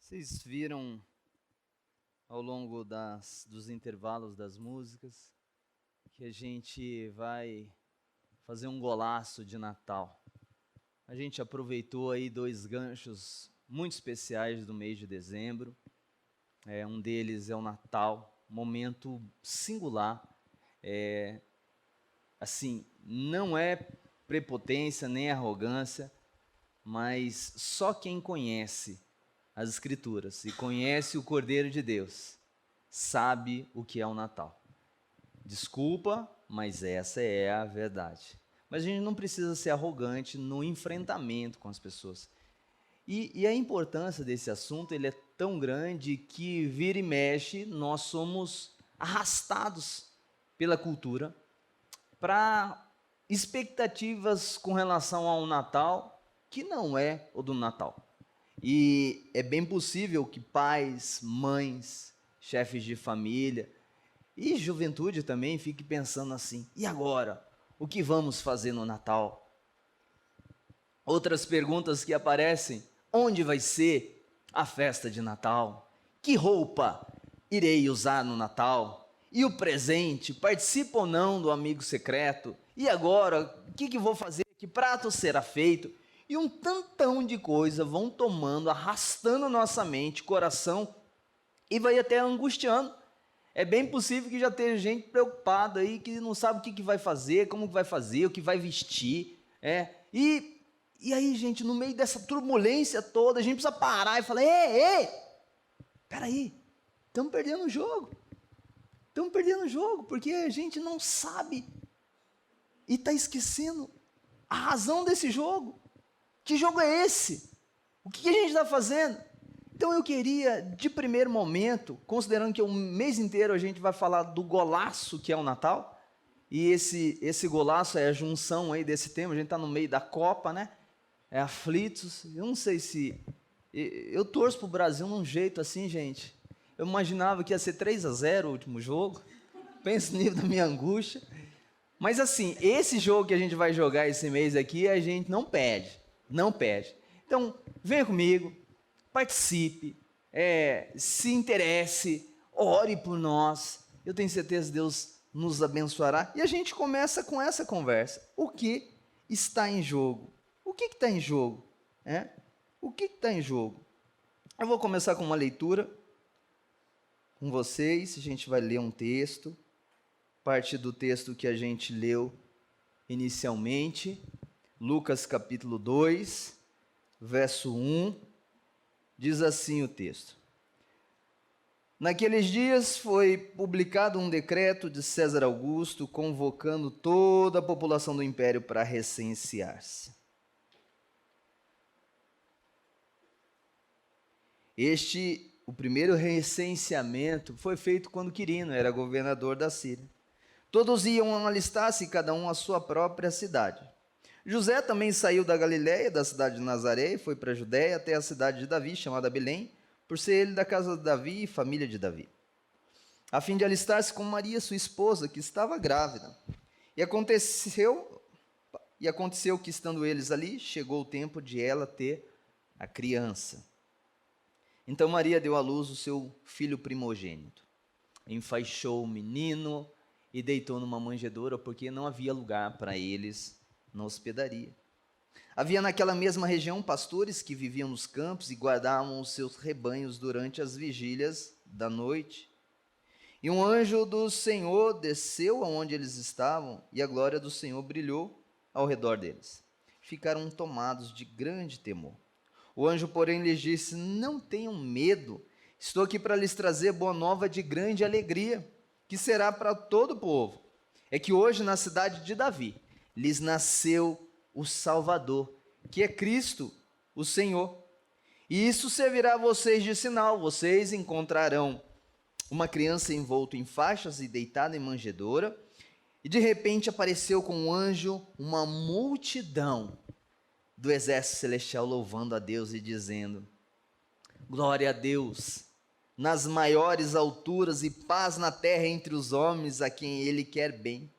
Vocês viram ao longo dos intervalos das músicas que a gente vai fazer um golaço de Natal. A gente aproveitou aí dois ganchos muito especiais do mês de dezembro. Um deles é o Natal, momento singular. Não é prepotência nem arrogância, mas só quem conhece as Escrituras e conhece o Cordeiro de Deus sabe o que é o Natal. Desculpa, mas essa é a verdade. Mas a gente não precisa ser arrogante no enfrentamento com as pessoas. E a importância desse assunto, ele é tão grande que vira e mexe, nós somos arrastados pela cultura para expectativas com relação ao Natal que não é o do Natal. E é bem possível que pais, mães, chefes de família e juventude também fiquem pensando assim: e agora? O que vamos fazer no Natal? Outras perguntas que aparecem: onde vai ser a festa de Natal? Que roupa irei usar no Natal? E o presente? Participo ou não do amigo secreto? E agora? O que vou fazer? Que prato será feito? E um tantão de coisa vão tomando, arrastando nossa mente, coração, e vai até angustiando. É bem possível que já tenha gente preocupada aí, que não sabe o que vai fazer, como vai fazer, o que vai vestir. E aí, gente, no meio dessa turbulência toda, a gente precisa parar e falar: ei, peraí, estamos perdendo o jogo. Estamos perdendo o jogo, porque a gente não sabe e está esquecendo a razão desse jogo. Que jogo é esse? O que a gente está fazendo? Então eu queria, de primeiro momento, considerando que o mês inteiro a gente vai falar do golaço que é o Natal, e esse golaço é a junção aí desse tema, a gente está no meio da Copa, né? É aflitos, eu não sei se... Eu torço para o Brasil num jeito assim, gente. Eu imaginava que ia ser 3-0 o último jogo, pensa no nível da minha angústia. Mas assim, esse jogo que a gente vai jogar esse mês aqui, a gente não perde. Não perde. Então, venha comigo, participe, se interesse, ore por nós. Eu tenho certeza que Deus nos abençoará. E a gente começa com essa conversa. O que está em jogo? O que está em jogo? O que está em jogo? Eu vou começar com uma leitura com vocês. A gente vai ler um texto, parte do texto que a gente leu inicialmente, Lucas capítulo 2, verso 1, diz assim o texto: Naqueles dias foi publicado um decreto de César Augusto convocando toda a população do império para recensear-se. O primeiro recenseamento foi feito quando Quirino era governador da Síria. Todos iam alistar-se, cada um à sua própria cidade. José também saiu da Galiléia, da cidade de Nazaré, e foi para a Judéia até a cidade de Davi, chamada Belém, por ser ele da casa de Davi e família de Davi, a fim de alistar-se com Maria, sua esposa, que estava grávida. E aconteceu que, estando eles ali, chegou o tempo de ela ter a criança. Então Maria deu à luz o seu filho primogênito, enfaixou o menino e deitou numa manjedoura, porque não havia lugar para eles na hospedaria. Havia naquela mesma região pastores que viviam nos campos e guardavam os seus rebanhos durante as vigílias da noite. E um anjo do Senhor desceu aonde eles estavam, e a glória do Senhor brilhou ao redor deles. Ficaram tomados de grande temor. O anjo, porém, lhes disse: não tenham medo, estou aqui para lhes trazer boa nova de grande alegria, que será para todo o povo. É que hoje, na cidade de Davi, lhes nasceu o Salvador, que é Cristo, o Senhor. E isso servirá a vocês de sinal: vocês encontrarão uma criança envolta em faixas e deitada em manjedoura. E de repente apareceu com um anjo uma multidão do exército celestial, louvando a Deus e dizendo: glória a Deus nas maiores alturas e paz na terra entre os homens a quem Ele quer bem.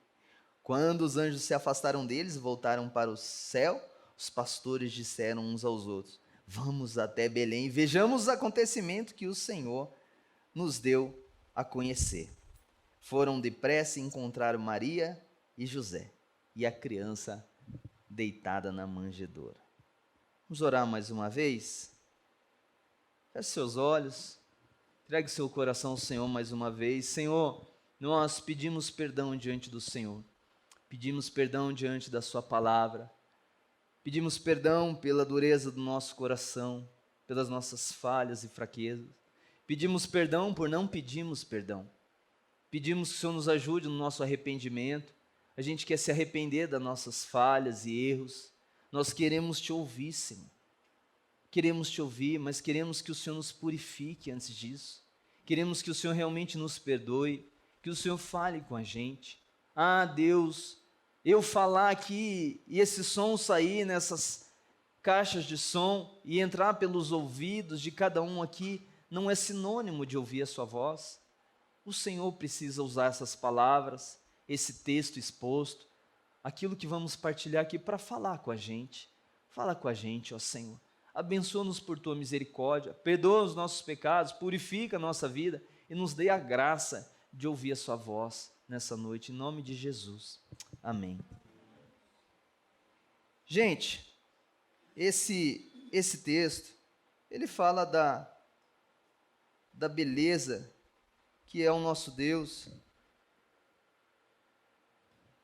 Quando os anjos se afastaram deles e voltaram para o céu, os pastores disseram uns aos outros: Vamos até Belém e vejamos os acontecimentos que o Senhor nos deu a conhecer. Foram depressa e encontraram Maria e José e a criança deitada na manjedoura. Vamos orar mais uma vez? Feche seus olhos, entregue seu coração ao Senhor mais uma vez. Senhor, nós pedimos perdão diante do Senhor, pedimos perdão diante da sua palavra, pedimos perdão pela dureza do nosso coração, pelas nossas falhas e fraquezas, pedimos perdão por não pedirmos perdão, pedimos que o Senhor nos ajude no nosso arrependimento. A gente quer se arrepender das nossas falhas e erros, nós queremos te ouvir, Senhor, queremos te ouvir, mas queremos que o Senhor nos purifique antes disso, queremos que o Senhor realmente nos perdoe, que o Senhor fale com a gente. Ah, Deus, eu falar aqui e esse som sair nessas caixas de som e entrar pelos ouvidos de cada um aqui, não é sinônimo de ouvir a sua voz. O Senhor precisa usar essas palavras, esse texto exposto, aquilo que vamos partilhar aqui para falar com a gente. Fala com a gente, ó Senhor. Abençoa-nos por tua misericórdia, perdoa os nossos pecados, purifica a nossa vida e nos dê a graça de ouvir a sua voz nessa noite, em nome de Jesus. Amém. Gente, esse texto, ele fala da beleza que é o nosso Deus,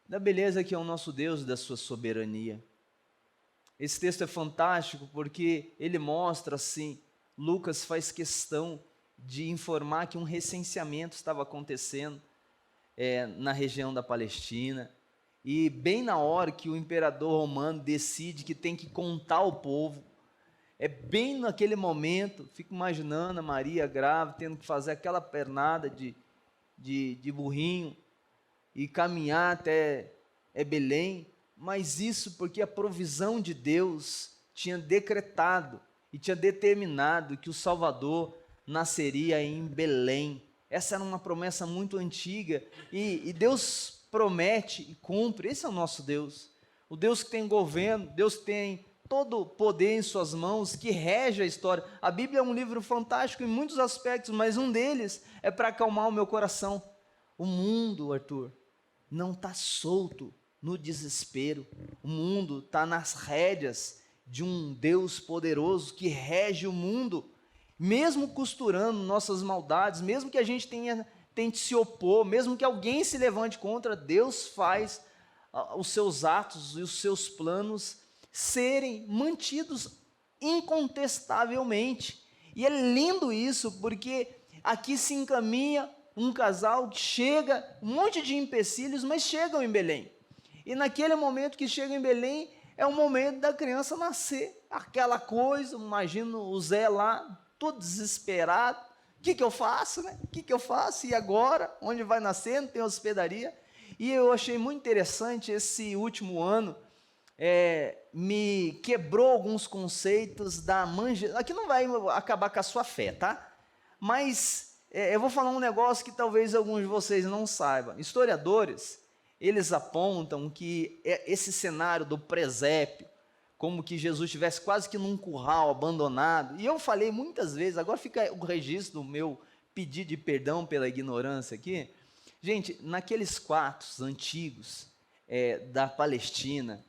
da beleza que é o nosso Deus e da sua soberania. Esse texto é fantástico porque ele mostra assim, Lucas faz questão de informar que um recenseamento estava acontecendo na região da Palestina, e bem na hora que o imperador romano decide que tem que contar o povo, bem naquele momento, fico imaginando a Maria grávida, tendo que fazer aquela pernada de burrinho, e caminhar até Belém, mas isso porque a provisão de Deus tinha decretado e tinha determinado que o Salvador nasceria em Belém. Essa era uma promessa muito antiga, e Deus promete e cumpre. Esse é o nosso Deus, o Deus que tem governo, Deus que tem todo o poder em suas mãos, que rege a história. A Bíblia é um livro fantástico em muitos aspectos, mas um deles é para acalmar o meu coração. O mundo, Arthur, não está solto no desespero. O mundo está nas rédeas de um Deus poderoso que rege o mundo, mesmo costurando nossas maldades, mesmo que a gente tente se opor, mesmo que alguém se levante contra, Deus faz os seus atos e os seus planos serem mantidos incontestavelmente. E é lindo isso, porque aqui se encaminha um casal que chega, um monte de empecilhos, mas chegam em Belém. E naquele momento que chegam em Belém, é o momento da criança nascer. Aquela coisa, imagino o Zé lá, todo desesperado. O que eu faço, né? O que eu faço? E agora? Onde vai nascer? Não tem hospedaria? E eu achei muito interessante esse último ano, me quebrou alguns conceitos da manjedoura. Aqui não vai acabar com a sua fé, tá? Mas eu vou falar um negócio que talvez alguns de vocês não saibam. Historiadores, eles apontam que esse cenário do presépio, como que Jesus estivesse quase que num curral abandonado, e eu falei muitas vezes, agora fica o registro do meu pedido de perdão pela ignorância aqui. Gente, naqueles quartos antigos da Palestina,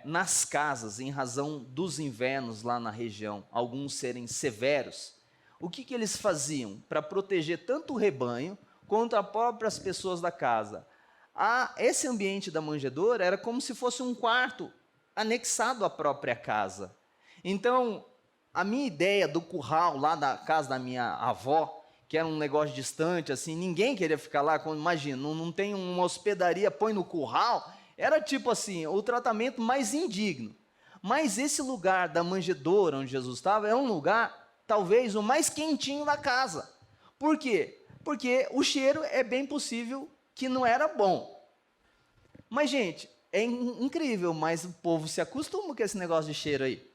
nas casas, em razão dos invernos lá na região, alguns serem severos, o que eles faziam para proteger tanto o rebanho quanto as próprias pessoas da casa? Esse ambiente da manjedoura era como se fosse um quarto anexado à própria casa. Então, a minha ideia do curral lá da casa da minha avó, que era um negócio distante, assim, ninguém queria ficar lá, imagina, não tem uma hospedaria, põe no curral, era tipo assim, o tratamento mais indigno. Mas esse lugar da manjedoura onde Jesus estava, é um lugar talvez o mais quentinho da casa. Por quê? Porque o cheiro é bem possível que não era bom. Mas, gente, é incrível, mas o povo se acostuma com esse negócio de cheiro aí.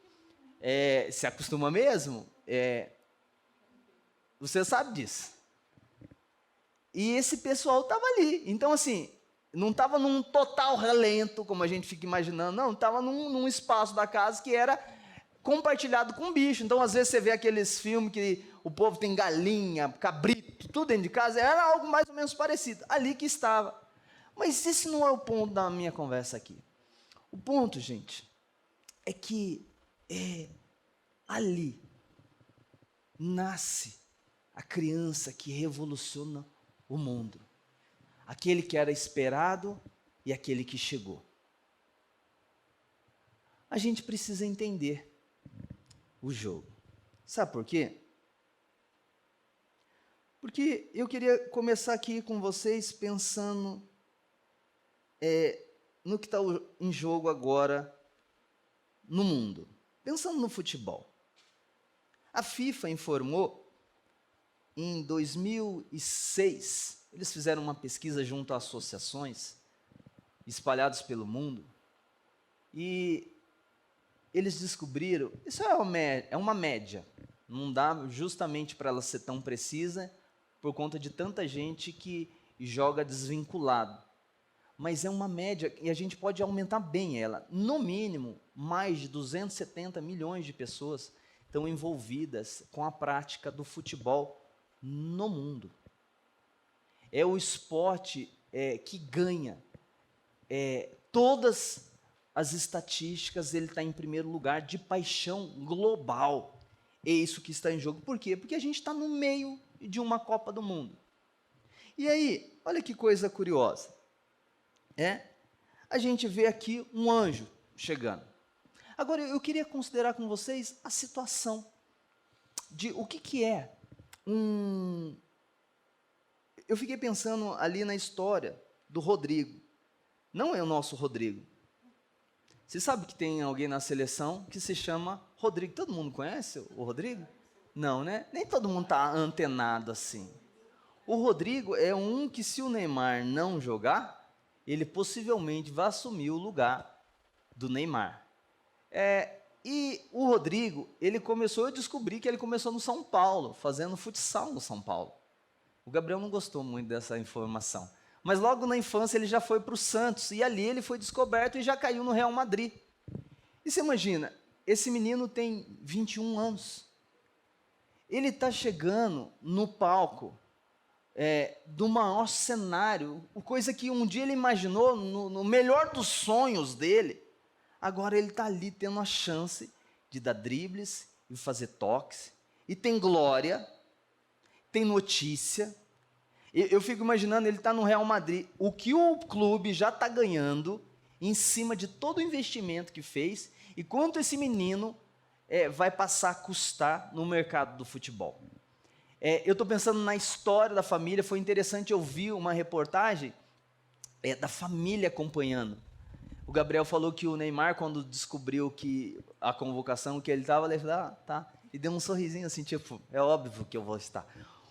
Se acostuma mesmo. Você sabe disso. E esse pessoal estava ali. Então, assim, não estava num total relento, como a gente fica imaginando, não, estava num espaço da casa que era compartilhado com bicho. Então, às vezes, você vê aqueles filmes que o povo tem galinha, cabrito, tudo dentro de casa. Era algo mais ou menos parecido. Ali que estava. Mas esse não é o ponto da minha conversa aqui. O ponto, gente, é que ali nasce a criança que revoluciona o mundo. Aquele que era esperado e aquele que chegou. A gente precisa entender o jogo. Sabe por quê? Porque eu queria começar aqui com vocês pensando no que está em jogo agora no mundo. Pensando no futebol. A FIFA informou em 2006, eles fizeram uma pesquisa junto a associações espalhadas pelo mundo e eles descobriram, isso é uma média, não dá justamente para ela ser tão precisa por conta de tanta gente que joga desvinculado, mas é uma média e a gente pode aumentar bem ela. No mínimo, mais de 270 milhões de pessoas estão envolvidas com a prática do futebol no mundo. É o esporte que ganha todas as estatísticas, ele está em primeiro lugar de paixão global. É isso que está em jogo. Por quê? Porque a gente está no meio de uma Copa do Mundo. E aí, olha que coisa curiosa. A gente vê aqui um anjo chegando. Agora, eu queria considerar com vocês a situação de o que é Eu fiquei pensando ali na história do Rodrigo. Não é o nosso Rodrigo. Você sabe que tem alguém na seleção que se chama Rodrigo. Todo mundo conhece o Rodrigo? Não, né? Nem todo mundo está antenado assim. O Rodrigo é um que, se o Neymar não jogar, ele possivelmente vai assumir o lugar do Neymar. E o Rodrigo, eu descobri que ele começou no São Paulo, fazendo futsal no São Paulo. O Gabriel não gostou muito dessa informação. Mas logo na infância ele já foi para o Santos, e ali ele foi descoberto e já caiu no Real Madrid. E você imagina, esse menino tem 21 anos. Ele está chegando no palco do maior cenário, coisa que um dia ele imaginou no melhor dos sonhos dele. Agora ele está ali tendo a chance de dar dribles e fazer toques. E tem glória, tem notícia. Eu fico imaginando, ele está no Real Madrid, o que o clube já está ganhando em cima de todo o investimento que fez e quanto esse menino vai passar a custar no mercado do futebol. Eu estou pensando na história da família. Foi interessante ouvir uma reportagem da família acompanhando. O Gabriel falou que o Neymar, quando descobriu que a convocação que ele estava, ele falou, tá, e deu um sorrisinho assim, tipo, é óbvio que eu vou estar.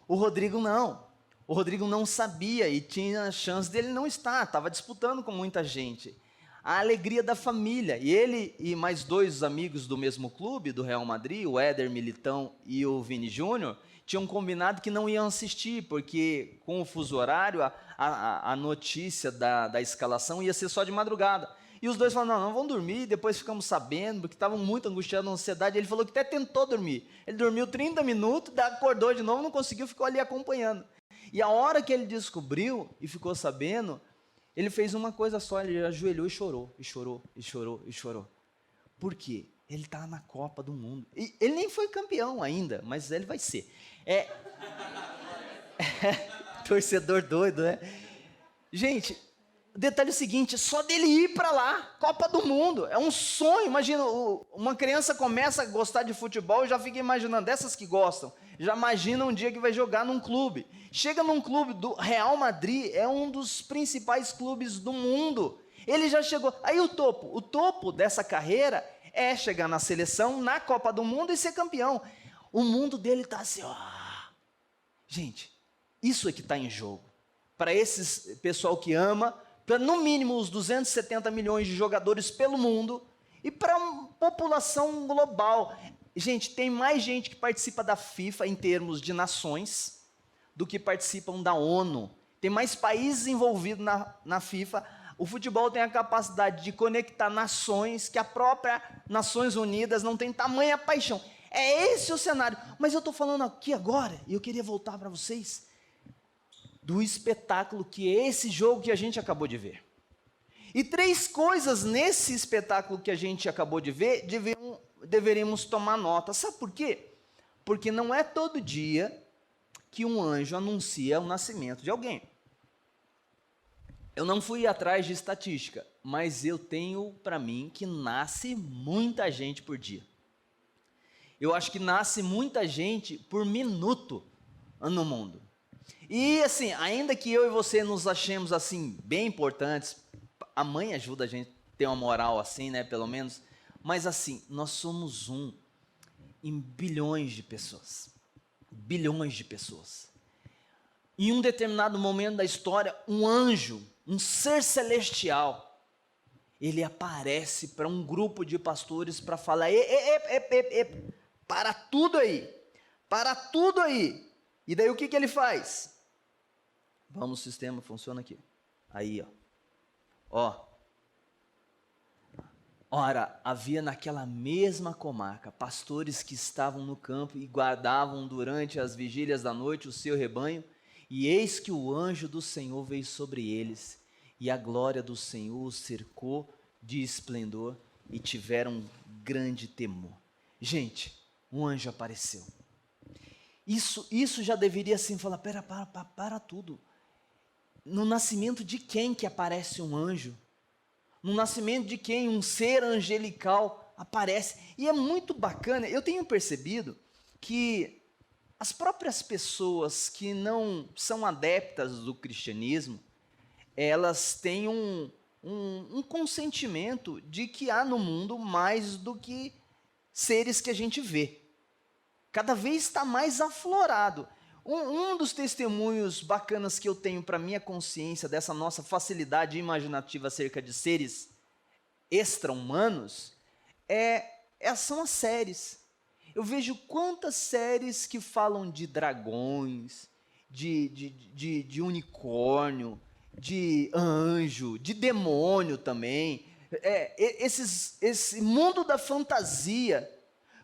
O Rodrigo não. O Rodrigo não sabia e tinha a chance dele não estar, estava disputando com muita gente. A alegria da família. E ele e mais dois amigos do mesmo clube, do Real Madrid, o Éder Militão e o Vini Júnior, tinham combinado que não iam assistir, porque com o fuso horário, a notícia da escalação ia ser só de madrugada. E os dois falaram, não vão dormir, depois ficamos sabendo, porque estavam muito angustiados, ansiedade. Ele falou que até tentou dormir. Ele dormiu 30 minutos, acordou de novo, não conseguiu, ficou ali acompanhando. E a hora que ele descobriu e ficou sabendo, ele fez uma coisa só, ele ajoelhou e chorou, e chorou, e chorou, e chorou. Por quê? Ele está na Copa do Mundo. E ele nem foi campeão ainda, mas ele vai ser. Torcedor doido, né? Gente, o detalhe é o seguinte, só dele ir para lá, Copa do Mundo, é um sonho. Imagina, uma criança começa a gostar de futebol e já fica imaginando, dessas que gostam, já imagina um dia que vai jogar num clube. Chega num clube do Real Madrid, é um dos principais clubes do mundo. Ele já chegou. Aí o topo dessa carreira é chegar na seleção, na Copa do Mundo e ser campeão. O mundo dele está assim, ó. Gente, isso é que está em jogo. Para esse pessoal que ama, para no mínimo os 270 milhões de jogadores pelo mundo e para a população global. Gente, tem mais gente que participa da FIFA em termos de nações do que participam da ONU. Tem mais países envolvidos na FIFA. O futebol tem a capacidade de conectar nações que a própria Nações Unidas não tem tamanha paixão. É esse o cenário. Mas eu estou falando aqui agora, e eu queria voltar para vocês, do espetáculo que é esse jogo que a gente acabou de ver. E 3 coisas nesse espetáculo que a gente acabou de ver, deveríamos tomar nota. Sabe por quê? Porque não é todo dia que um anjo anuncia o nascimento de alguém. Eu não fui atrás de estatística, mas eu tenho para mim que nasce muita gente por dia. Eu acho que nasce muita gente por minuto no mundo. E assim, ainda que eu e você nos achemos assim bem importantes, a mãe ajuda a gente a ter uma moral assim, né, pelo menos, mas assim, nós somos um em bilhões de pessoas. Bilhões de pessoas. Em um determinado momento da história, um anjo, um ser celestial, ele aparece para um grupo de pastores para falar: para tudo aí, para tudo aí. E daí o que ele faz? Vamos, o sistema funciona aqui. Aí, ó. Ora, havia naquela mesma comarca pastores que estavam no campo e guardavam durante as vigílias da noite o seu rebanho, e eis que o anjo do Senhor veio sobre eles, e a glória do Senhor os cercou de esplendor, e tiveram grande temor. Gente, um anjo apareceu. Isso já deveria assim falar: para tudo. No nascimento de quem que aparece um anjo? No nascimento de quem um ser angelical aparece? E é muito bacana, eu tenho percebido que as próprias pessoas que não são adeptas do cristianismo, elas têm um consentimento de que há no mundo mais do que seres que a gente vê. Cada vez está mais aflorado. Um dos testemunhos bacanas que eu tenho para minha consciência dessa nossa facilidade imaginativa acerca de seres extra-humanos são as séries. Eu vejo quantas séries que falam de dragões, de unicórnio, de anjo, de demônio também. Esse mundo da fantasia.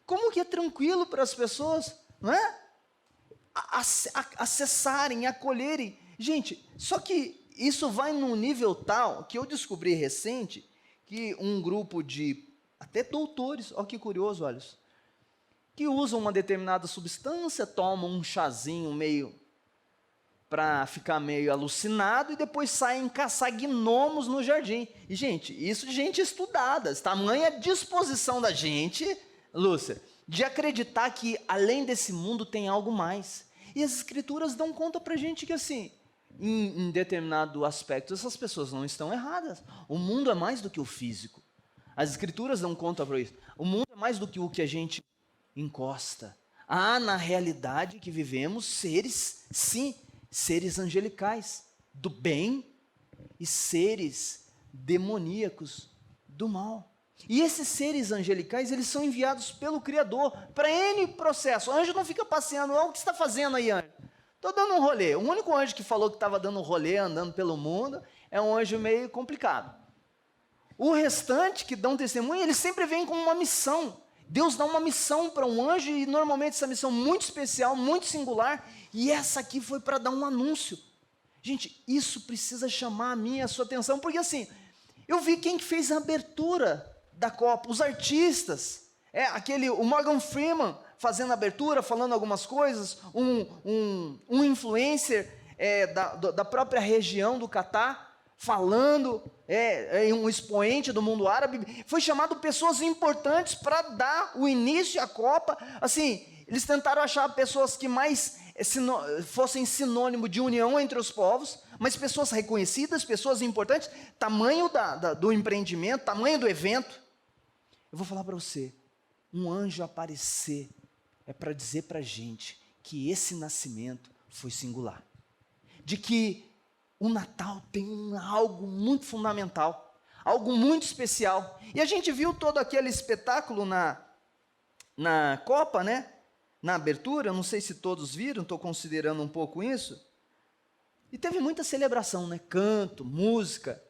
Como que é tranquilo para as pessoas, não é? Acessarem, acolherem. Gente, só que isso vai num nível tal que eu descobri recente que um grupo de até doutores, olha que curioso, olha, que usam uma determinada substância, tomam um chazinho meio para ficar meio alucinado e depois saem caçar gnomos no jardim. E gente, isso de gente estudada, tamanha disposição da gente, Lúcia, de acreditar que além desse mundo tem algo mais. E as escrituras dão conta para a gente que assim, em determinado aspecto, essas pessoas não estão erradas. O mundo é mais do que o físico. As escrituras dão conta para isso. O mundo é mais do que o que a gente encosta. Há na realidade que vivemos seres, sim, seres angelicais do bem e seres demoníacos do mal. E esses seres angelicais, eles são enviados pelo Criador para N processo. O anjo não fica passeando: o que você está fazendo aí, anjo? Estou dando um rolê. O único anjo que falou que estava dando um rolê, andando pelo mundo, é um anjo meio complicado. O restante que dão testemunho, eles sempre vêm com uma missão. Deus dá uma missão para um anjo, e normalmente essa missão muito especial, muito singular, e essa aqui foi para dar um anúncio. Gente, isso precisa chamar a minha e a sua atenção, porque assim, eu vi quem que fez a abertura da Copa, os artistas, o Morgan Freeman fazendo a abertura, falando algumas coisas, um influencer da própria região do Catar, falando, um expoente do mundo árabe, foi chamado pessoas importantes para dar o início à Copa. Assim, eles tentaram achar pessoas que mais fossem sinônimo de união entre os povos, mas pessoas reconhecidas, pessoas importantes, tamanho do empreendimento, tamanho do evento. Eu vou falar para você, um anjo aparecer é para dizer para a gente que esse nascimento foi singular. De que o Natal tem algo muito fundamental, algo muito especial. E a gente viu todo aquele espetáculo na Copa, né? Na abertura, não sei se todos viram, estou considerando um pouco isso. E teve muita celebração, né? Canto, música.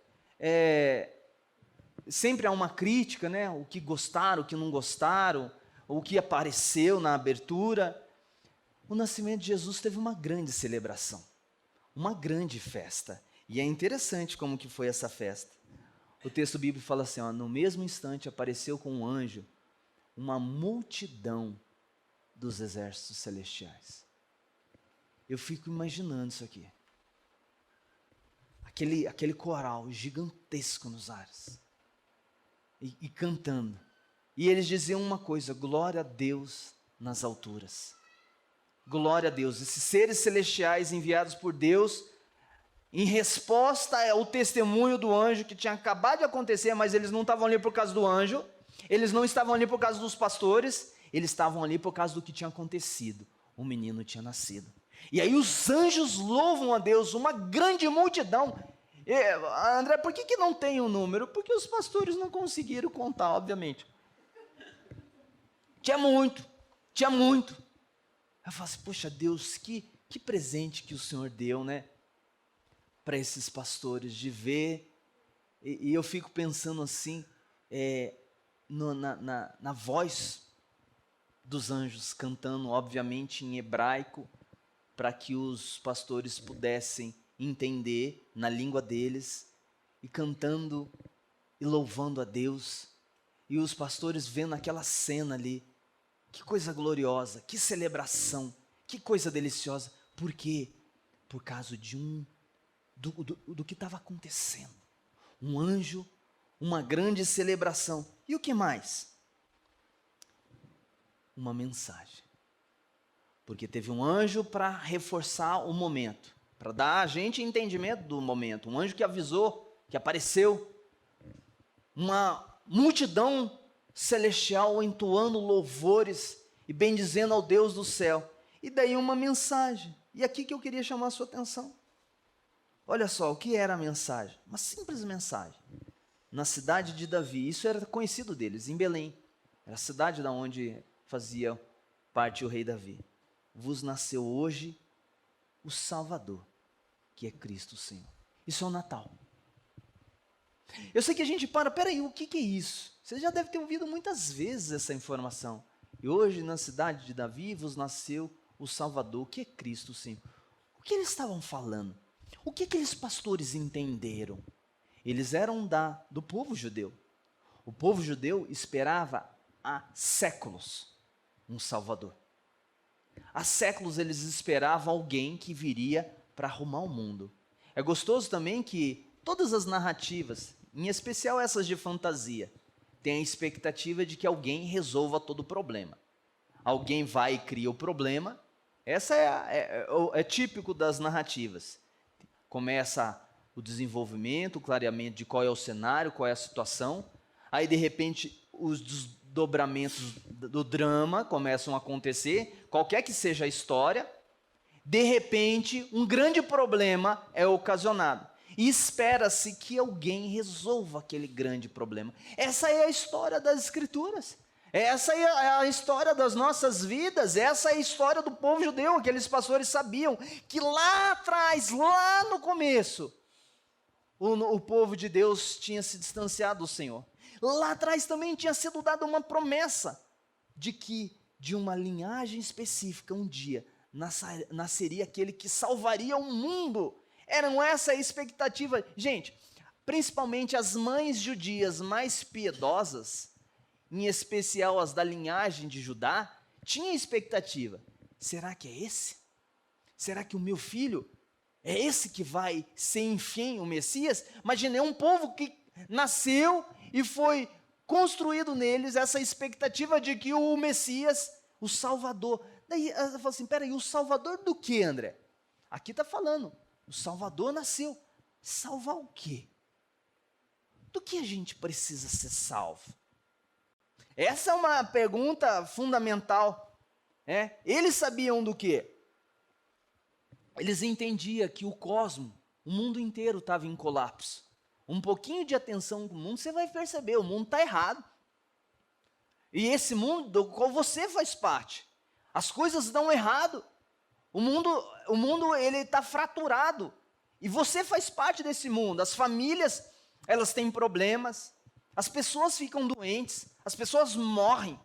sempre há uma crítica, né? O que gostaram, o que não gostaram, o que apareceu na abertura. O nascimento de Jesus teve uma grande celebração, uma grande festa. E é interessante como que foi essa festa. O texto bíblico fala assim, ó, no mesmo instante apareceu com um anjo uma multidão dos exércitos celestiais. Eu fico imaginando isso aqui. Aquele coral gigantesco nos ares. E cantando. E eles diziam uma coisa, glória a Deus nas alturas. Glória a Deus. Esses seres celestiais enviados por Deus, em resposta ao testemunho do anjo que tinha acabado de acontecer, mas eles não estavam ali por causa do anjo, eles não estavam ali por causa dos pastores, eles estavam ali por causa do que tinha acontecido. O menino tinha nascido. E aí os anjos louvam a Deus, uma grande multidão. André, por que não tem um número? Porque os pastores não conseguiram contar, obviamente. Tinha muito. Eu falo assim, poxa Deus, que presente que o Senhor deu, né? Para esses pastores, de ver. E eu fico pensando assim, na voz dos anjos, cantando, obviamente, em hebraico, para que os pastores pudessem entender na língua deles, e cantando e louvando a Deus, e os pastores vendo aquela cena ali. Que coisa gloriosa, que celebração, que coisa deliciosa. Por quê? Por causa do que estava acontecendo. Um anjo, uma grande celebração. E o que mais? Uma mensagem. Porque teve um anjo para reforçar o momento, para dar a gente entendimento do momento. Um anjo que avisou, que apareceu. Uma multidão celestial entoando louvores e bendizendo ao Deus do céu. E daí uma mensagem. E aqui que eu queria chamar a sua atenção. Olha só, o que era a mensagem? Uma simples mensagem. Na cidade de Davi, isso era conhecido deles, em Belém. Era a cidade da onde fazia parte o rei Davi. Vos nasceu hoje o Salvador, que é Cristo Senhor. Isso é o Natal. Eu sei que a gente peraí, o que é isso? Você já deve ter ouvido muitas vezes essa informação. E hoje, na cidade de Davi, vos nasceu o Salvador, que é Cristo Senhor. O que eles estavam falando? O que aqueles pastores entenderam? Eles eram do povo judeu. O povo judeu esperava há séculos um Salvador. Há séculos eles esperavam alguém que viria para arrumar o mundo. É gostoso também que todas as narrativas, em especial essas de fantasia, têm a expectativa de que alguém resolva todo o problema. Alguém vai e cria o problema. Essa é típico das narrativas. Começa o desenvolvimento, o clareamento de qual é o cenário, qual é a situação. Aí, de repente, os desdobramentos do drama começam a acontecer, qualquer que seja a história. De repente, um grande problema é ocasionado. E espera-se que alguém resolva aquele grande problema. Essa é a história das Escrituras. Essa é a história das nossas vidas. Essa é a história do povo judeu. Aqueles pastores sabiam que lá atrás, lá no começo, o povo de Deus tinha se distanciado do Senhor. Lá atrás também tinha sido dada uma promessa de que de uma linhagem específica um dia nasceria aquele que salvaria o mundo. Eram essa a expectativa. Gente, principalmente as mães judias mais piedosas, em especial as da linhagem de Judá, tinham expectativa. Será que é esse? Será que o meu filho é esse que vai ser, enfim, o Messias? Imaginei um povo que nasceu e foi construído neles essa expectativa de que o Messias, o Salvador. Daí ela fala assim, peraí, o Salvador do que, André? Aqui está falando, o Salvador nasceu. Salvar o quê? Do que a gente precisa ser salvo? Essa é uma pergunta fundamental. Eles sabiam do quê? Eles entendiam que o cosmos, o mundo inteiro estava em colapso. Um pouquinho de atenção com o mundo, você vai perceber, o mundo está errado. E esse mundo do qual você faz parte, as coisas dão errado. O mundo ele está fraturado. E você faz parte desse mundo. As famílias elas têm problemas, as pessoas ficam doentes, as pessoas morrem,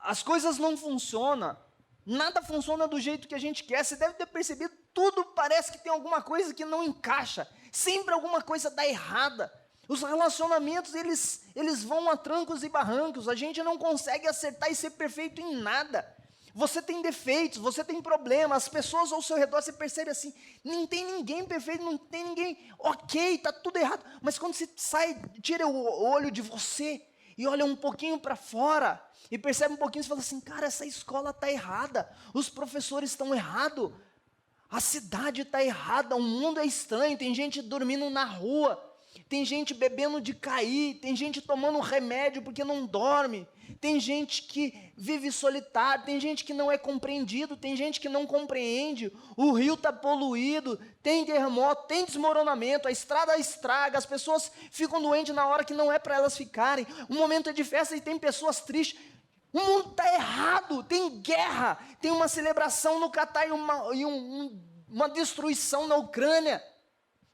as coisas não funcionam, nada funciona do jeito que a gente quer. Você deve ter percebido, tudo parece que tem alguma coisa que não encaixa, sempre alguma coisa dá errada. Os relacionamentos, eles vão a trancos e barrancos, a gente não consegue acertar e ser perfeito em nada. Você tem defeitos, você tem problemas, as pessoas ao seu redor, você percebe assim, não tem ninguém perfeito, não tem ninguém, ok, está tudo errado. Mas quando você sai, tira o olho de você e olha um pouquinho para fora, e percebe um pouquinho, você fala assim, cara, essa escola está errada, os professores estão errados, a cidade está errada, o mundo é estranho, tem gente dormindo na rua, tem gente bebendo de cair, tem gente tomando remédio porque não dorme, tem gente que vive solitário, tem gente que não é compreendido, tem gente que não compreende, o rio está poluído, tem terremoto, tem desmoronamento, a estrada estraga, as pessoas ficam doentes na hora que não é para elas ficarem, o momento é de festa e tem pessoas tristes, o mundo está errado, tem guerra, tem uma celebração no Catar e uma destruição na Ucrânia,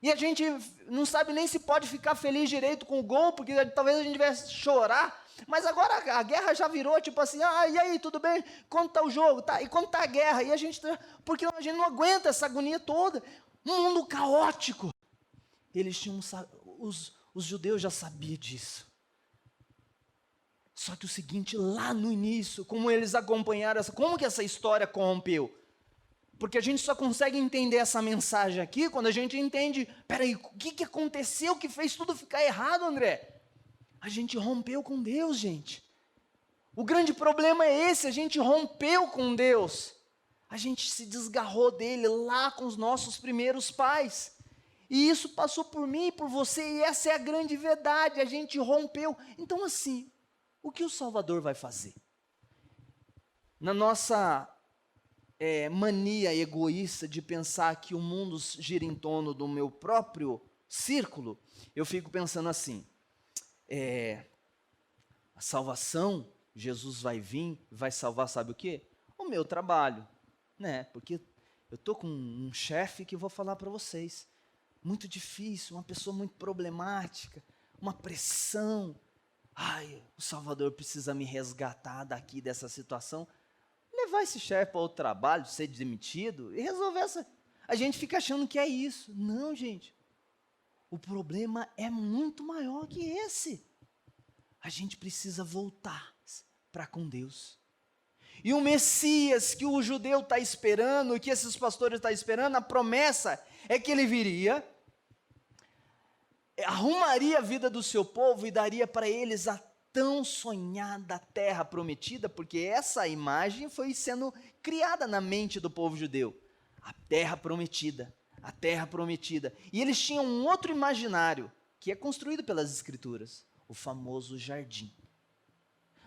e a gente não sabe nem se pode ficar feliz direito com o gol, porque talvez a gente tivesse chorar, mas agora a guerra já virou tipo assim, e aí, tudo bem? Quando está o jogo? Tá, e quando está a guerra? E porque a gente não aguenta essa agonia toda, um mundo caótico. Eles tinham, os judeus já sabiam disso. Só que o seguinte, lá no início, como eles acompanharam, como que essa história corrompeu? Porque a gente só consegue entender essa mensagem aqui quando a gente entende, peraí, o que aconteceu que fez tudo ficar errado, André? A gente rompeu com Deus, gente. O grande problema é esse, a gente rompeu com Deus. A gente se desgarrou dele lá com os nossos primeiros pais. E isso passou por mim e por você, e essa é a grande verdade, a gente rompeu. Então assim, o que o Salvador vai fazer? Na nossa mania egoísta de pensar que o mundo gira em torno do meu próprio círculo, eu fico pensando assim, a salvação, Jesus vai vir, vai salvar, sabe o quê? O meu trabalho, né? Porque eu estou com um chefe que eu vou falar para vocês, muito difícil, uma pessoa muito problemática, uma pressão, o Salvador precisa me resgatar daqui dessa situação, levar esse chefe para outro trabalho, ser demitido e resolver essa... A gente fica achando que é isso. Não, gente. O problema é muito maior que esse. A gente precisa voltar para com Deus. E o Messias que o judeu está esperando, que esses pastores estão esperando, a promessa é que ele viria, arrumaria a vida do seu povo e daria para eles a tão sonhada terra prometida, porque essa imagem foi sendo criada na mente do povo judeu. A terra prometida, a terra prometida. E eles tinham um outro imaginário, que é construído pelas Escrituras, o famoso jardim.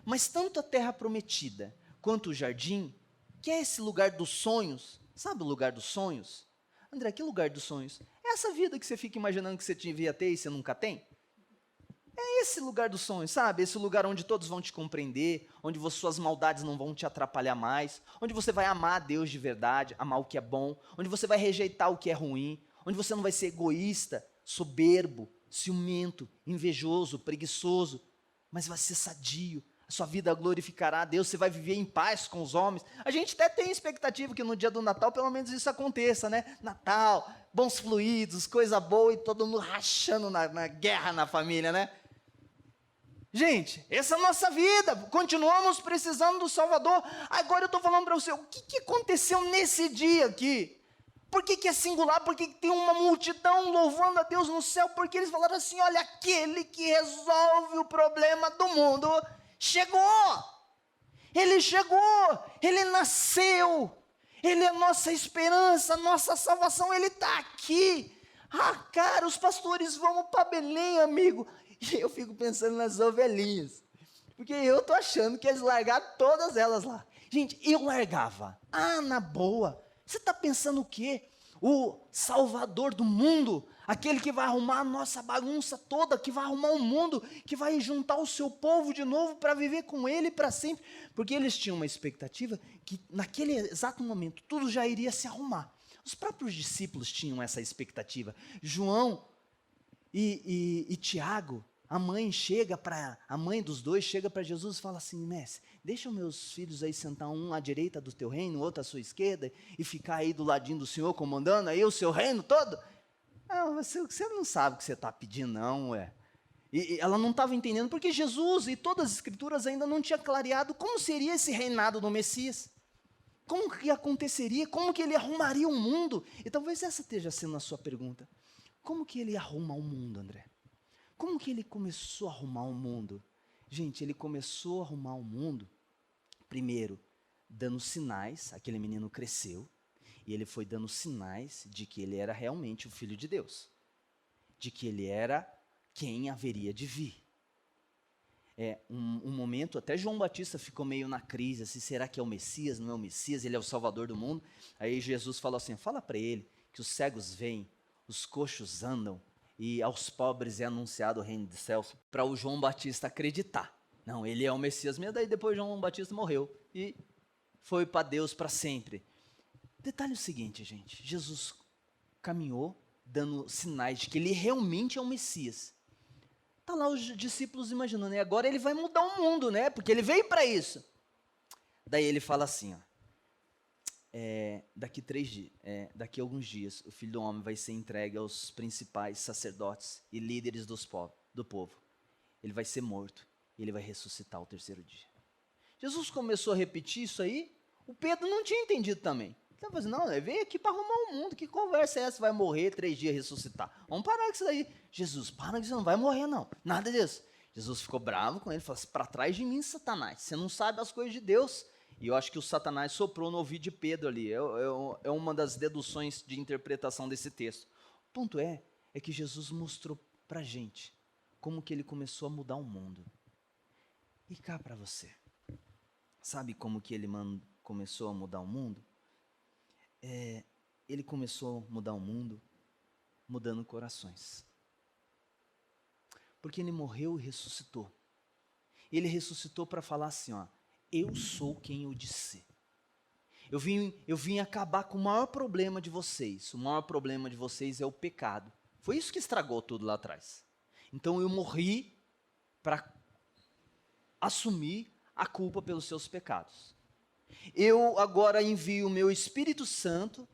Mas tanto a terra prometida, quanto o jardim, que é esse lugar dos sonhos, sabe o lugar dos sonhos? André, que lugar dos sonhos? É essa vida que você fica imaginando que você devia ter e você nunca tem? É esse lugar dos sonhos, sabe? Esse lugar onde todos vão te compreender, onde suas maldades não vão te atrapalhar mais, onde você vai amar a Deus de verdade, amar o que é bom, onde você vai rejeitar o que é ruim, onde você não vai ser egoísta, soberbo, ciumento, invejoso, preguiçoso, mas vai ser sadio. A sua vida glorificará a Deus, você vai viver em paz com os homens. A gente até tem expectativa que no dia do Natal pelo menos isso aconteça, né? Natal, bons fluidos, coisa boa e todo mundo rachando na guerra na família, né? Gente, essa é a nossa vida, continuamos precisando do Salvador. Agora eu estou falando para você, o que aconteceu nesse dia aqui? Por que é singular? Por que tem uma multidão louvando a Deus no céu? Porque eles falaram assim, olha, aquele que resolve o problema do mundo chegou. Ele chegou, ele nasceu, ele é a nossa esperança, nossa salvação, ele está aqui. Cara, os pastores vão para Belém, amigo. E eu fico pensando nas ovelhinhas, porque eu estou achando que eles largaram todas elas lá. Gente, eu largava, na boa. Você está pensando o quê? O Salvador do mundo, aquele que vai arrumar a nossa bagunça toda, que vai arrumar o mundo, que vai juntar o seu povo de novo para viver com ele para sempre. Porque eles tinham uma expectativa que naquele exato momento tudo já iria se arrumar. Os próprios discípulos tinham essa expectativa. João, E Tiago, a mãe dos dois chega para Jesus e fala assim: mestre, deixa os meus filhos aí sentar um à direita do teu reino, o outro à sua esquerda, e ficar aí do ladinho do Senhor comandando aí o seu reino todo? Você não sabe o que você está pedindo não, ué. E ela não estava entendendo, porque Jesus e todas as escrituras ainda não tinham clareado como seria esse reinado do Messias. Como que aconteceria, como que ele arrumaria o mundo? E talvez essa esteja sendo a sua pergunta. Como que ele arruma o mundo, André? Como que ele começou a arrumar o mundo? Gente, ele começou a arrumar o mundo, primeiro, dando sinais. Aquele menino cresceu, e ele foi dando sinais de que ele era realmente o Filho de Deus, de que ele era quem haveria de vir. Um momento, até João Batista ficou meio na crise, assim, será que é o Messias, não é o Messias, ele é o Salvador do mundo? Aí Jesus falou assim, fala para ele que os cegos veem, os coxos andam, e aos pobres é anunciado o reino dos céus, para o João Batista acreditar. Não, ele é o Messias mesmo. Daí depois João Batista morreu e foi para Deus para sempre. Detalhe o seguinte, gente, Jesus caminhou dando sinais de que ele realmente é o Messias. Está lá os discípulos imaginando, e agora ele vai mudar o mundo, né? Porque ele veio para isso. Daí ele fala assim, ó, daqui a alguns dias, o Filho do Homem vai ser entregue aos principais sacerdotes e líderes do povo. Ele vai ser morto, e ele vai ressuscitar ao terceiro dia. Jesus começou a repetir isso aí, o Pedro não tinha entendido também. Ele estava dizendo, não, ele veio aqui para arrumar o mundo, que conversa é essa? Vai morrer 3 dias ressuscitar. Vamos parar com isso daí. Jesus, para que você não vai morrer não, nada disso. Jesus ficou bravo com ele, falou assim, para trás de mim, Satanás, você não sabe as coisas de Deus. E eu acho que o Satanás soprou no ouvido de Pedro ali. É uma das deduções de interpretação desse texto. O ponto é que Jesus mostrou para a gente como que ele começou a mudar o mundo. E cá para você. Sabe como que ele começou a mudar o mundo? Ele começou a mudar o mundo mudando corações. Porque ele morreu e ressuscitou. Ele ressuscitou para falar assim, ó, eu sou quem eu disse. Eu vim acabar com o maior problema de vocês. O maior problema de vocês é o pecado. Foi isso que estragou tudo lá atrás. Então eu morri para assumir a culpa pelos seus pecados. Eu agora envio o meu Espírito Santo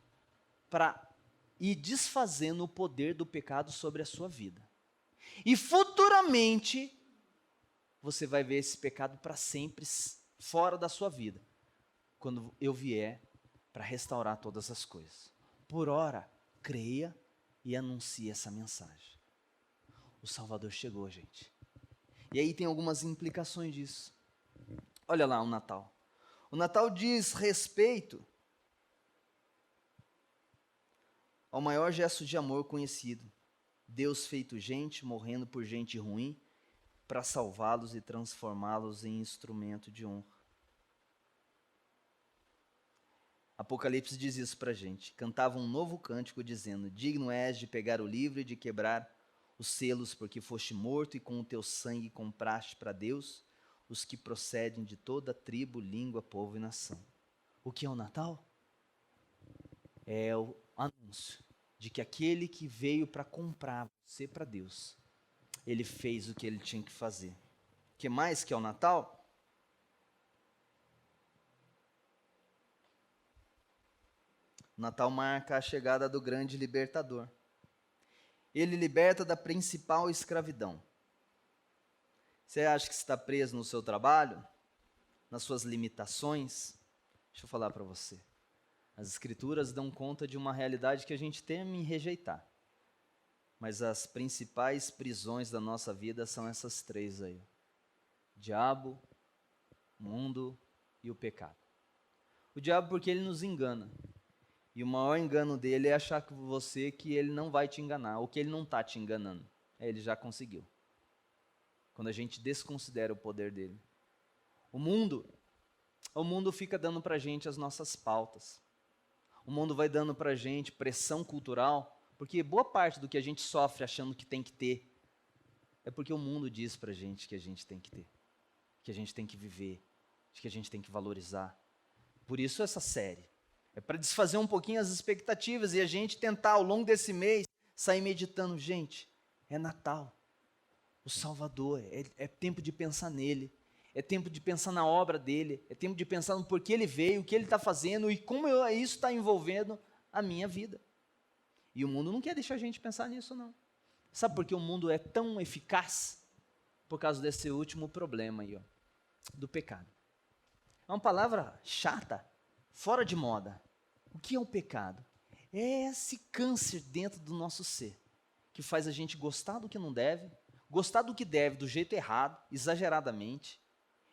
para ir desfazendo o poder do pecado sobre a sua vida. E futuramente você vai ver esse pecado para sempre fora da sua vida, quando eu vier para restaurar todas as coisas. Por ora, creia e anuncie essa mensagem. O Salvador chegou, gente. E aí tem algumas implicações disso. Olha lá o Natal. O Natal diz respeito ao maior gesto de amor conhecido. Deus feito gente, morrendo por gente ruim, para salvá-los e transformá-los em instrumento de honra. Apocalipse diz isso para a gente. Cantava um novo cântico dizendo, digno és de pegar o livro e de quebrar os selos, porque foste morto e com o teu sangue compraste para Deus os que procedem de toda tribo, língua, povo e nação. O que é o Natal? É o anúncio de que aquele que veio para comprar você para Deus, ele fez o que ele tinha que fazer. O que mais que é o Natal? O Natal marca a chegada do grande libertador. Ele liberta da principal escravidão. Você acha que está preso no seu trabalho? Nas suas limitações? Deixa eu falar para você. As Escrituras dão conta de uma realidade que a gente teme em rejeitar. Mas as principais prisões da nossa vida são essas 3 aí. Diabo, mundo e o pecado. O diabo porque ele nos engana. E o maior engano dele é achar que ele não vai te enganar, ou que ele não está te enganando. Ele já conseguiu. Quando a gente desconsidera o poder dele. O mundo fica dando para a gente as nossas pautas. O mundo vai dando para a gente pressão cultural, porque boa parte do que a gente sofre achando que tem que ter, é porque o mundo diz para a gente que a gente tem que ter, que a gente tem que viver, que a gente tem que valorizar. Por isso essa série. É para desfazer um pouquinho as expectativas e a gente tentar, ao longo desse mês, sair meditando. Gente, É Natal. O Salvador, é tempo de pensar nele, é tempo de pensar na obra dele, é tempo de pensar no porquê ele veio, o que ele está fazendo e como isso está envolvendo a minha vida. E o mundo não quer deixar a gente pensar nisso, não. Sabe por que o mundo é tão eficaz? Por causa desse último problema aí, ó, do pecado. É uma palavra chata, fora de moda. O que é o pecado? É esse câncer dentro do nosso ser, que faz a gente gostar do que não deve, gostar do que deve do jeito errado, exageradamente,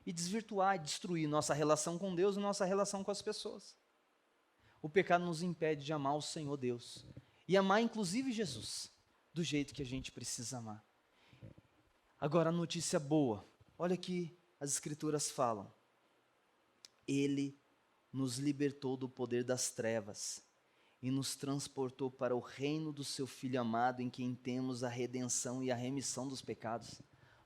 e desvirtuar e destruir nossa relação com Deus e nossa relação com as pessoas. O pecado nos impede de amar o Senhor Deus, e amar inclusive Jesus, do jeito que a gente precisa amar. Agora a notícia boa, olha que as Escrituras falam. Ele nos libertou do poder das trevas e nos transportou para o reino do seu Filho amado, em quem temos a redenção e a remissão dos pecados.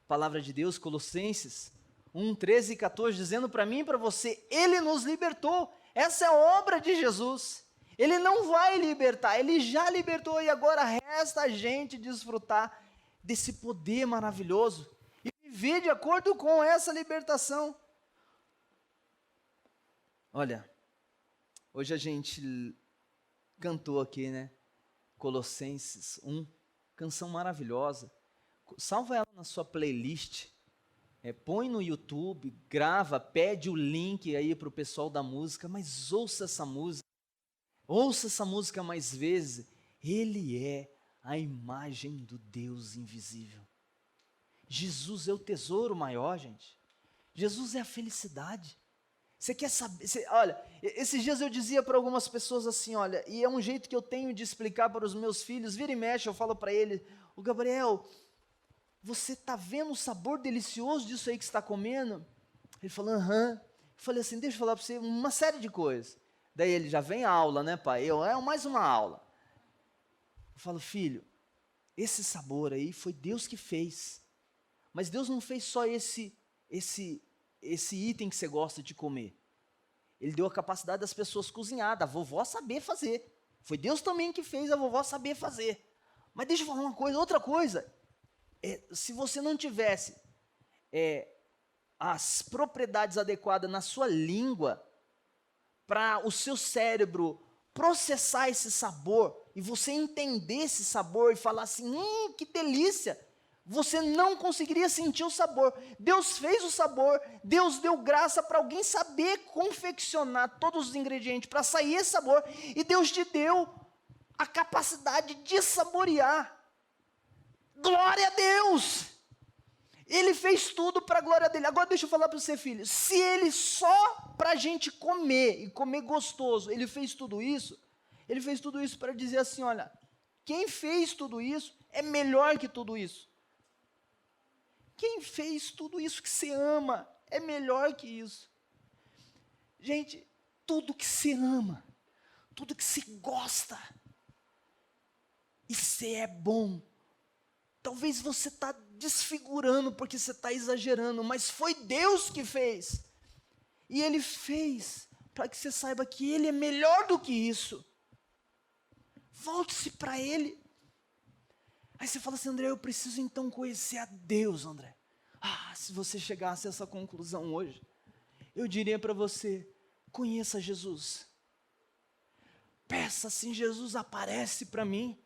Palavra de Deus, Colossenses 1, 13 e 14, dizendo para mim e para você, Ele nos libertou. Essa é a obra de Jesus. Ele não vai libertar, Ele já libertou e agora resta a gente desfrutar desse poder maravilhoso e viver de acordo com essa libertação. Olha, hoje a gente cantou aqui, né? Colossenses 1, canção maravilhosa. Salva ela na sua playlist, põe no YouTube, grava, pede o link aí para o pessoal da música, mas ouça essa música mais vezes. Ele é a imagem do Deus invisível. Jesus é o tesouro maior, gente. Jesus é a felicidade. Você quer saber? Olha, esses dias eu dizia para algumas pessoas assim, olha, e é um jeito que eu tenho de explicar para os meus filhos, vira e mexe, eu falo para ele, o Gabriel, você está vendo o sabor delicioso disso aí que você está comendo? Ele falou, aham. Eu falei assim, deixa eu falar para você uma série de coisas. Daí ele, já vem a aula, né, pai? Mais uma aula. Eu falo, filho, esse sabor aí foi Deus que fez. Mas Deus não fez só esse item que você gosta de comer. Ele deu a capacidade das pessoas cozinhar, da vovó saber fazer. Foi Deus também que fez a vovó saber fazer. Mas deixa eu falar uma coisa, outra coisa. Se você não tivesse as propriedades adequadas na sua língua, para o seu cérebro processar esse sabor, e você entender esse sabor e falar assim, que delícia, você não conseguiria sentir o sabor. Deus fez o sabor, Deus deu graça para alguém saber confeccionar todos os ingredientes para sair esse sabor, e Deus te deu a capacidade de saborear. Glória a Deus! Ele fez tudo para a glória dele. Agora deixa eu falar para você, filho, se ele só para a gente comer, e comer gostoso, ele fez tudo isso para dizer assim, olha, quem fez tudo isso é melhor que tudo isso. Quem fez tudo isso que você ama é melhor que isso. Gente, tudo que você ama, tudo que você gosta, e você é bom, talvez você está desfigurando porque você está exagerando, mas foi Deus que fez. E Ele fez para que você saiba que Ele é melhor do que isso. Volte-se para Ele. Aí você fala assim, André, eu preciso então conhecer a Deus, André. Se você chegasse a essa conclusão hoje, eu diria para você, conheça Jesus. Peça assim, Jesus, aparece para mim.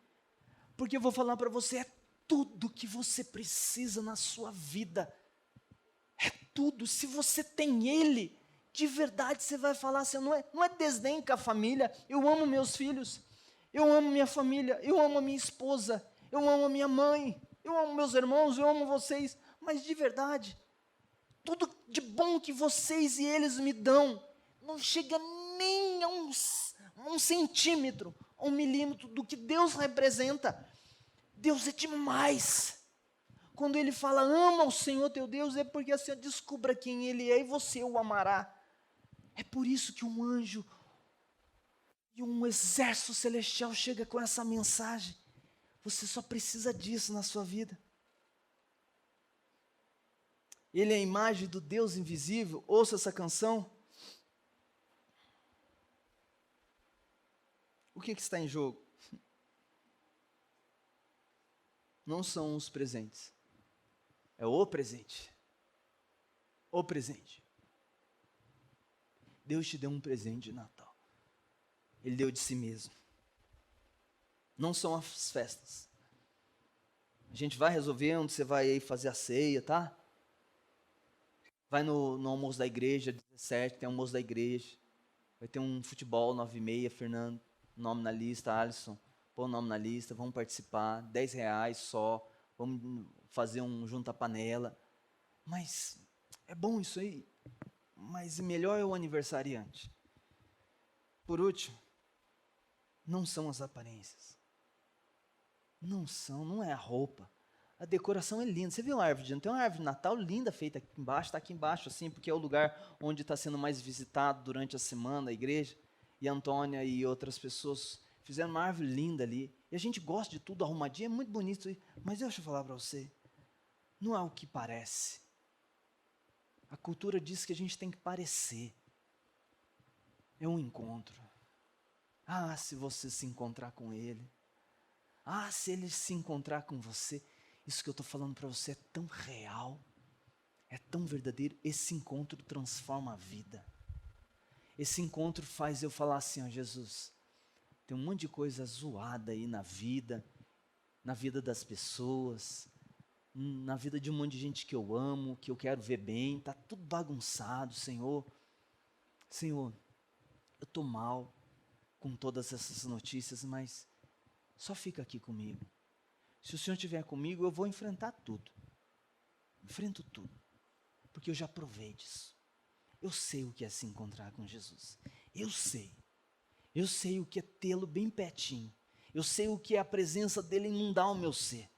Porque eu vou falar para você, é tudo que você precisa na sua vida. É tudo. Se você tem Ele, de verdade você vai falar assim, não é desdém com a família. Eu amo meus filhos, eu amo minha família, eu amo a minha esposa, eu amo a minha mãe, eu amo meus irmãos, eu amo vocês. Mas de verdade, tudo de bom que vocês e eles me dão, não chega nem a um centímetro, a 1 milímetro do que Deus representa. Deus é demais. Quando Ele fala, ama o Senhor teu Deus, é porque assim, descubra quem Ele é e você o amará. É por isso que um anjo e um exército celestial chega com essa mensagem. Você só precisa disso na sua vida. Ele é a imagem do Deus invisível. Ouça essa canção. O que está em jogo? não são os presentes. É o presente. O presente. Deus te deu um presente de Natal. Ele deu de si mesmo. Não são as festas. A gente vai resolver onde você vai aí fazer a ceia, tá? Vai no almoço da igreja, 17, tem almoço da igreja. Vai ter um futebol, 9h30, Fernando, nome na lista, Alisson, põe o nome na lista, vamos participar, R$10 só, vamos fazer um junta-panela. Mas é bom isso aí, mas melhor é o aniversariante. Por último, não são as aparências. Não são, não é a roupa. A decoração é linda. Você viu a árvore de Natal? Tem uma árvore de Natal linda feita aqui embaixo, está aqui embaixo, assim, porque é o lugar onde está sendo mais visitado durante a semana, a igreja. E a Antônia e outras pessoas fizeram uma árvore linda ali. E a gente gosta de tudo arrumadinho, é muito bonito. Mas deixa eu falar para você, não é o que parece. A cultura diz que a gente tem que parecer. É um encontro. Ah, se você se encontrar com ele. Ah, se ele se encontrar com você. Isso que eu estou falando para você é tão real, é tão verdadeiro. Esse encontro transforma a vida. Esse encontro faz eu falar assim, ó, Jesus, tem um monte de coisa zoada aí na vida das pessoas, na vida de um monte de gente que eu amo, que eu quero ver bem, está tudo bagunçado, Senhor. Senhor, eu estou mal com todas essas notícias, mas só fica aqui comigo. Se o Senhor estiver comigo, eu vou enfrentar tudo. Enfrento tudo. Porque eu já provei disso. Eu sei o que é se encontrar com Jesus. Eu sei. Eu sei o que é tê-lo bem pertinho. Eu sei o que é a presença dele inundar o meu ser.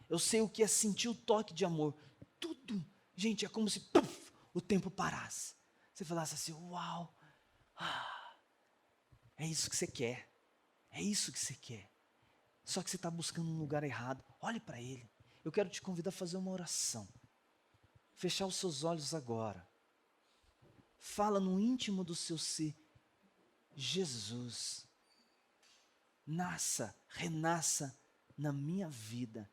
Eu sei o que é sentir o toque de amor. Tudo. Gente, é como se puff, o tempo parasse. Você falasse assim, uau. É isso que você quer. É isso que você quer. Só que você está buscando um lugar errado. Olhe para ele. Eu quero te convidar a fazer uma oração. Fechar os seus olhos agora. Fala no íntimo do seu ser. Jesus, nasça, renasça na minha vida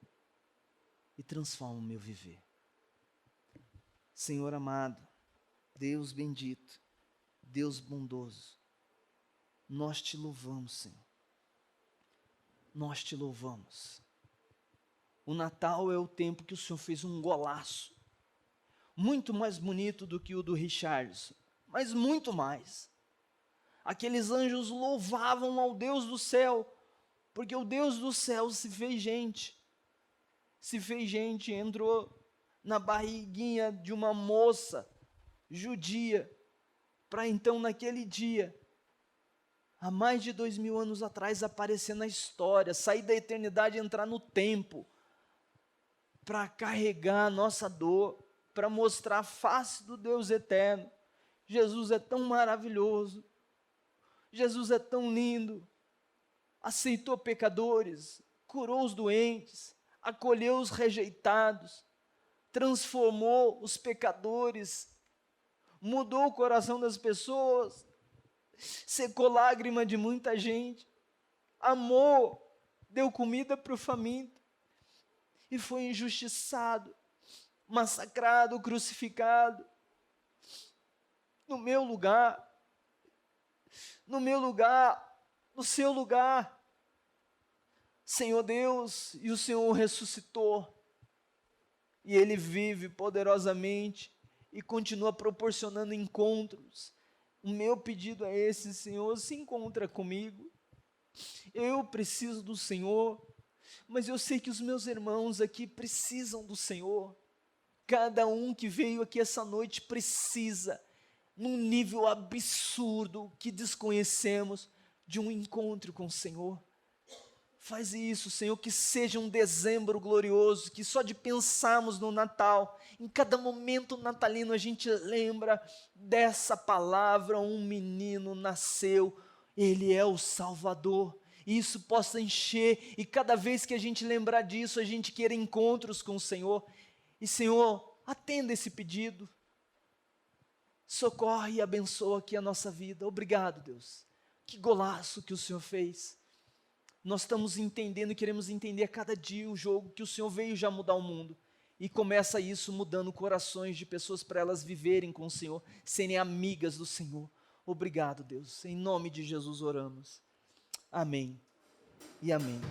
e transforma o meu viver. Senhor amado, Deus bendito, Deus bondoso, nós te louvamos, Senhor. Nós te louvamos. O Natal é o tempo que o Senhor fez um golaço, muito mais bonito do que o do Richardson, mas muito mais. Aqueles anjos louvavam ao Deus do céu, porque o Deus do céu se fez gente, entrou na barriguinha de uma moça judia, para então naquele dia, há mais de 2000 anos atrás, aparecer na história, sair da eternidade e entrar no tempo, para carregar a nossa dor, para mostrar a face do Deus eterno. Jesus é tão maravilhoso, Jesus é tão lindo, aceitou pecadores, curou os doentes, acolheu os rejeitados, transformou os pecadores, mudou o coração das pessoas, secou lágrima de muita gente, amou, deu comida para o faminto, e foi injustiçado, massacrado, crucificado, no meu lugar, no seu lugar. Senhor Deus, e o Senhor ressuscitou, e Ele vive poderosamente, e continua proporcionando encontros. O meu pedido é esse, Senhor, se encontra comigo. Eu preciso do Senhor, mas eu sei que os meus irmãos aqui precisam do Senhor. Cada um que veio aqui essa noite precisa, num nível absurdo que desconhecemos, de um encontro com o Senhor. Faz isso, Senhor, que seja um dezembro glorioso, que só de pensarmos no Natal, em cada momento natalino a gente lembra dessa palavra, um menino nasceu, ele é o Salvador, e isso possa encher, e cada vez que a gente lembrar disso, a gente queira encontros com o Senhor, e Senhor, atenda esse pedido, socorre e abençoa aqui a nossa vida. Obrigado, Deus, que golaço que o Senhor fez. Nós estamos entendendo e queremos entender a cada dia o jogo que o Senhor veio já mudar o mundo. E começa isso mudando corações de pessoas para elas viverem com o Senhor, serem amigas do Senhor. Obrigado, Deus. Em nome de Jesus oramos. Amém e amém.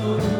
Todo